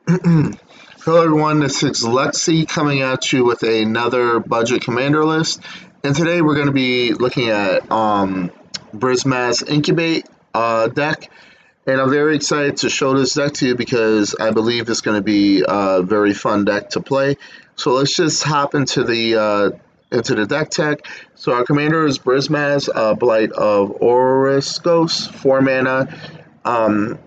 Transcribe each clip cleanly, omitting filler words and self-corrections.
Hello everyone, this is Lexi coming at you with another budget commander list. And today we're going to be looking at Brimaz Incubate deck. And I'm very excited to show this deck to you because I believe it's going to be a very fun deck to play. So let's just hop into the deck tech. So our commander is Brimaz, Blight of Oreskos, 4 mana.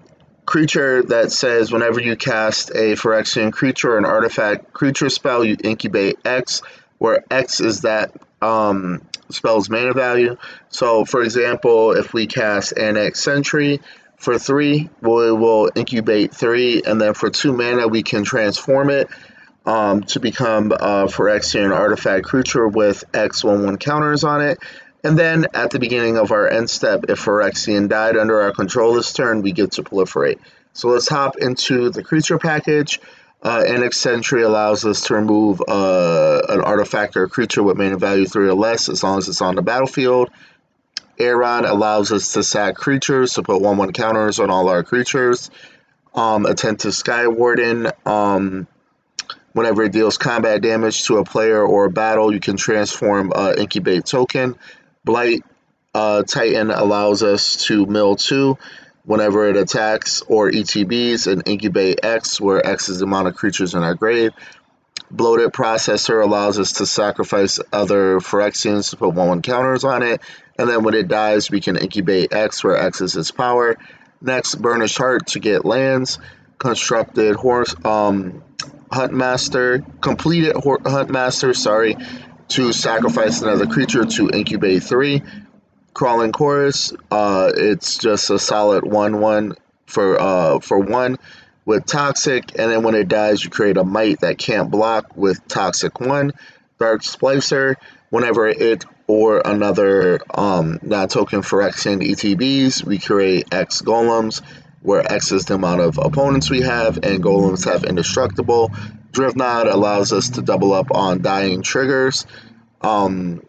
Creature that says whenever you cast a Phyrexian creature or an artifact creature spell, you incubate X, where X is that spell's mana value. So, for example, if we cast Annex Sentry for 3, we will incubate 3, and then for 2 mana, we can transform it to become a Phyrexian artifact creature with X/1/1 counters on it. And then at the beginning of our end step, if Phyrexian died under our control this turn, we get to proliferate. So let's hop into the creature package. Annex Sentry allows us to remove an artifact or a creature with mana value 3 or less as long as it's on the battlefield. Aeron allows us to sack creatures to put 1/1 counters on all our creatures. Attentive Sky Warden. Whenever it deals combat damage to a player or a battle, you can transform Incubate token. Blight Titan allows us to mill 2 whenever it attacks or ETBs and incubate X, where X is the amount of creatures in our grave. Bloated Processor allows us to sacrifice other Phyrexians to put 1/1 counters on it, and then when it dies, we can incubate X, where X is its power. Next, Burnished Heart to get lands. Constructed Completed Huntmaster, to sacrifice another creature to incubate 3. Crawling Chorus, it's just a solid 1/1 for 1 with Toxic, and then when it dies, you create a Might that can't block with Toxic 1. Dark Splicer, whenever it or another non-token Phyrexian ETBs, we create X Golems, where X is the amount of opponents we have, and Golems have Indestructible. Drifnod allows us to double up on dying triggers. Elas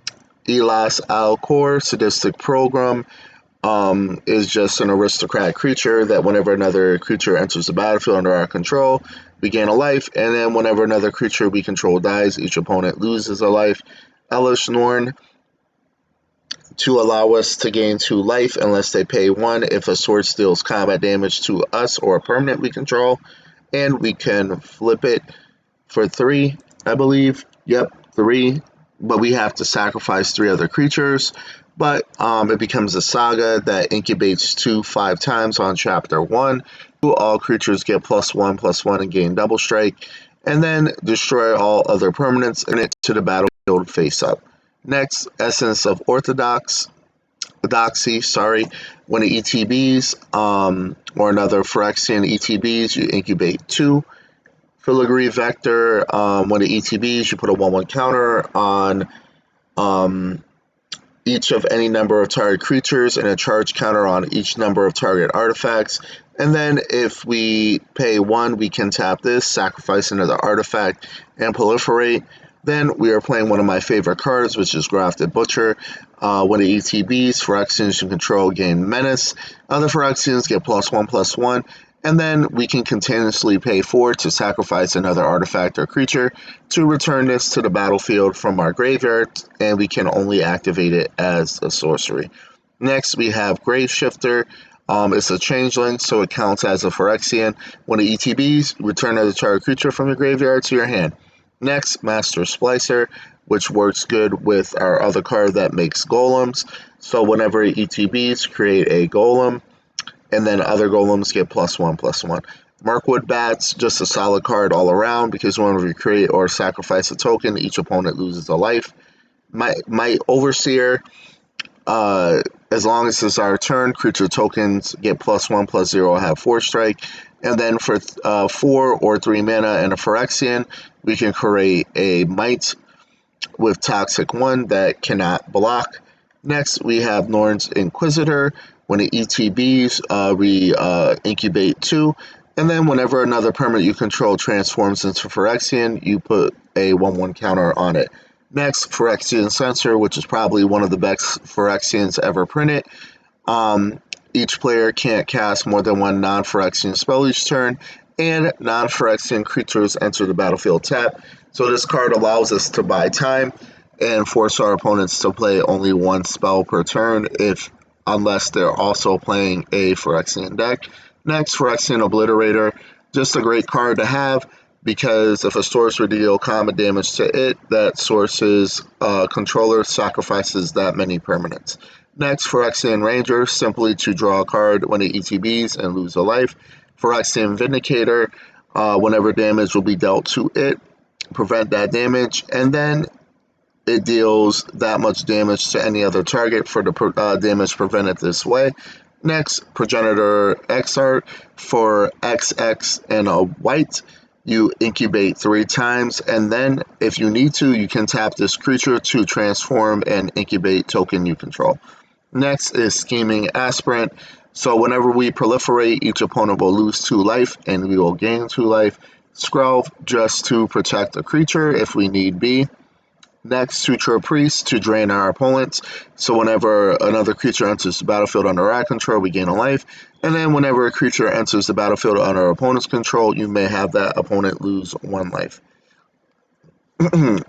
Alcor, Sadistic Program, is just an aristocrat creature that whenever another creature enters the battlefield under our control, we gain a life, and then whenever another creature we control dies, each opponent loses a life. Elish Norn, to allow us to gain 2 life unless they pay 1 if a source deals combat damage to us or a permanent we control, and we can flip it for 3, I believe. Yep, 3. But we have to sacrifice 3 other creatures. But it becomes a saga that incubates 2 5 times on chapter 1. All creatures get +1/+1 and gain double strike. And then destroy all other permanents and it to the battlefield face up. Next, Essence of Doxy, when it ETBs or another Phyrexian ETBs, you incubate 2. Filigree Vector, when it ETBs, you put a 1/1 counter on each of any number of target creatures and a charge counter on each number of target artifacts. And then if we pay 1, we can tap this, sacrifice another artifact, and proliferate. Then we are playing one of my favorite cards, which is Grafted Butcher. When it ETBs, Phyrexians you control gain Menace. Other Phyrexians get +1/+1. And then we can continuously pay 4 to sacrifice another artifact or creature to return this to the battlefield from our graveyard, and we can only activate it as a sorcery. Next, we have Grave Shifter. It's a changeling, so it counts as a Phyrexian. When it ETBs, return another target creature from your graveyard to your hand. Next, Master Splicer, which works good with our other card that makes golems. So whenever it ETBs, create a golem. And then other golems get +1/+1. Mirkwood Bats, just a solid card all around because whenever you create or sacrifice a token, each opponent loses a life. Might Overseer, as long as it's our turn, creature tokens get +1/+0, have 4 strike. And then for 4 or 3 mana and a Phyrexian, we can create a Might with Toxic 1 that cannot block. Next, we have Norn's Inquisitor. When it ETBs, we incubate 2, and then whenever another permanent you control transforms into Phyrexian, you put a 1/1 counter on it. Next, Phyrexian Censor, which is probably one of the best Phyrexians ever printed. Each player can't cast more than 1 non-Phyrexian spell each turn, and non-Phyrexian creatures enter the battlefield tapped. So this card allows us to buy time and force our opponents to play only one spell per turn unless they're also playing a Phyrexian deck. Next, Phyrexian Obliterator, just a great card to have because if a sorcerer deals combat damage to it, that source's controller sacrifices that many permanents. Next, Phyrexian Ranger, simply to draw a card when it ETBs and lose a life. Phyrexian Vindicator, whenever damage will be dealt to it, prevent that damage, and then it deals that much damage to any other target for the damage prevented this way. Next, Progenitor Exarch for XX and a white. You incubate 3 times, and then if you need to, you can tap this creature to transform and incubate token you control. Next is Scheming Aspirant. So whenever we proliferate, each opponent will lose 2 life and we will gain 2 life. Skrelv just to protect a creature if we need be. Next, Suture Priest to drain our opponents. So whenever another creature enters the battlefield under our control, we gain a life. And then whenever a creature enters the battlefield under our opponent's control, you may have that opponent lose 1 life.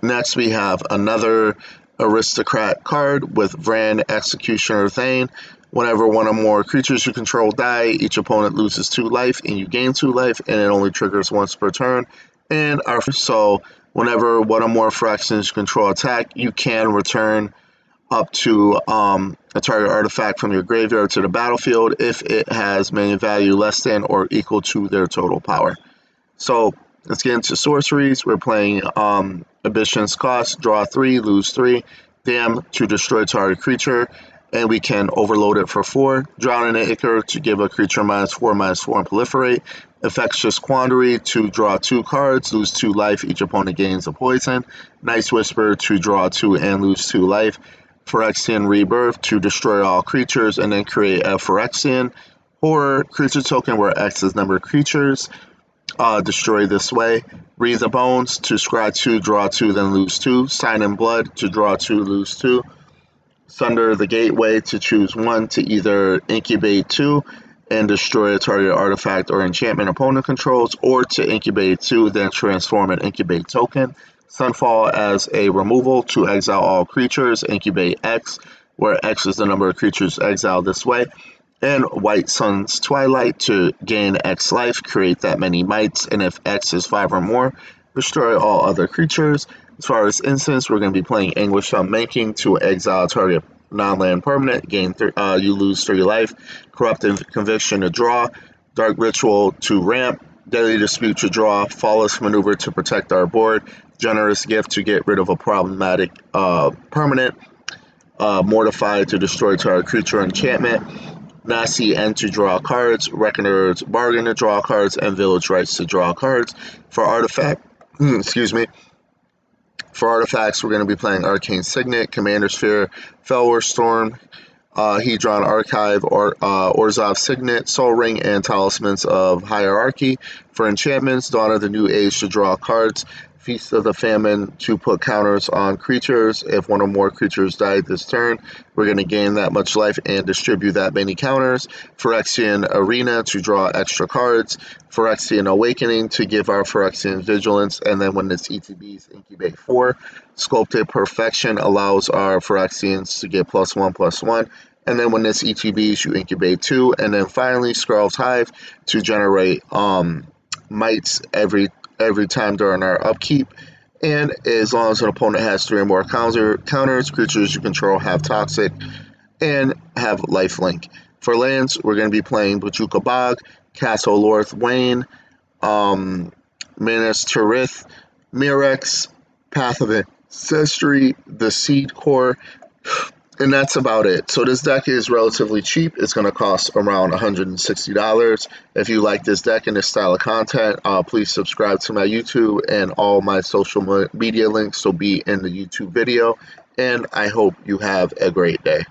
Next, we have another Aristocrat card with Vran Executioner Thane. Whenever one or more creatures you control die, each opponent loses 2 life and you gain 2 life, and it only triggers once per turn. And so whenever one or more Phyrexians you control attack, you can return up to a target artifact from your graveyard to the battlefield if it has mana value less than or equal to their total power. So let's get into sorceries. We're playing Ambition's Cost, draw 3, lose 3, Dam to destroy target creature, and we can overload it for 4. Drowning Acre to give a creature -4/-4 and proliferate. Infectious Quandary to draw 2 cards, lose 2 life, each opponent gains a poison. Nice Whisper to draw 2 and lose 2 life. Phyrexian Rebirth to destroy all creatures and then create a Phyrexian Horror creature token where X is number of creatures. Destroy this way. Breathe the Bones to scry 2, draw 2, then lose 2. Sign in Blood to draw 2, lose 2. Sunder the Gateway to choose 1 to either incubate 2 and destroy a target artifact or enchantment opponent controls, or to incubate 2, then transform an incubate token. Sunfall as a removal to exile all creatures, incubate X, where X is the number of creatures exiled this way. And White Sun's Twilight to gain X life, create that many mites, and if X is 5 or more, destroy all other creatures. As far as instance, we're going to be playing Anguish Unmaking to exile target non-land permanent, you lose 3 life. Corruptive Conviction to draw. Dark Ritual to ramp. Deadly Dispute to draw. Flawless Maneuver to protect our board. Generous Gift to get rid of a problematic permanent. Mortify to destroy target creature enchantment. Nasty End to draw cards. Reckoner's Bargain to draw cards. And Village Rights to draw cards. For artifacts, we're going to be playing Arcane Signet, Commander Sphere, Felwar Storm, Hedron Archive, Orzhov Signet, Soul Ring, and Talismans of Hierarchy. For enchantments, Dawn of the New Age to draw cards, Feast of the Famine to put counters on creatures. If one or more creatures die this turn, we're going to gain that much life and distribute that many counters. Phyrexian Arena to draw extra cards. Phyrexian Awakening to give our Phyrexian Vigilance, and then when this ETBs, incubate 4. Sculpted Perfection allows our Phyrexians to get +1/+1. And then when this ETBs, you incubate 2. And then finally, Skrelv's Hive to generate mites every time during our upkeep. And as long as an opponent has 3 or more counters, creatures you control have Toxic and have Lifelink. For lands, we're going to be playing Bojuka Bog, Castle Lorth Wayne, Minas Tirith, Mirex, Path of Ancestry, the Seed Core, and that's about it. So this deck is relatively cheap. It's going to cost around $160. If you like this deck and this style of content, please subscribe to my YouTube, and all my social media links will be in the YouTube video. And I hope you have a great day.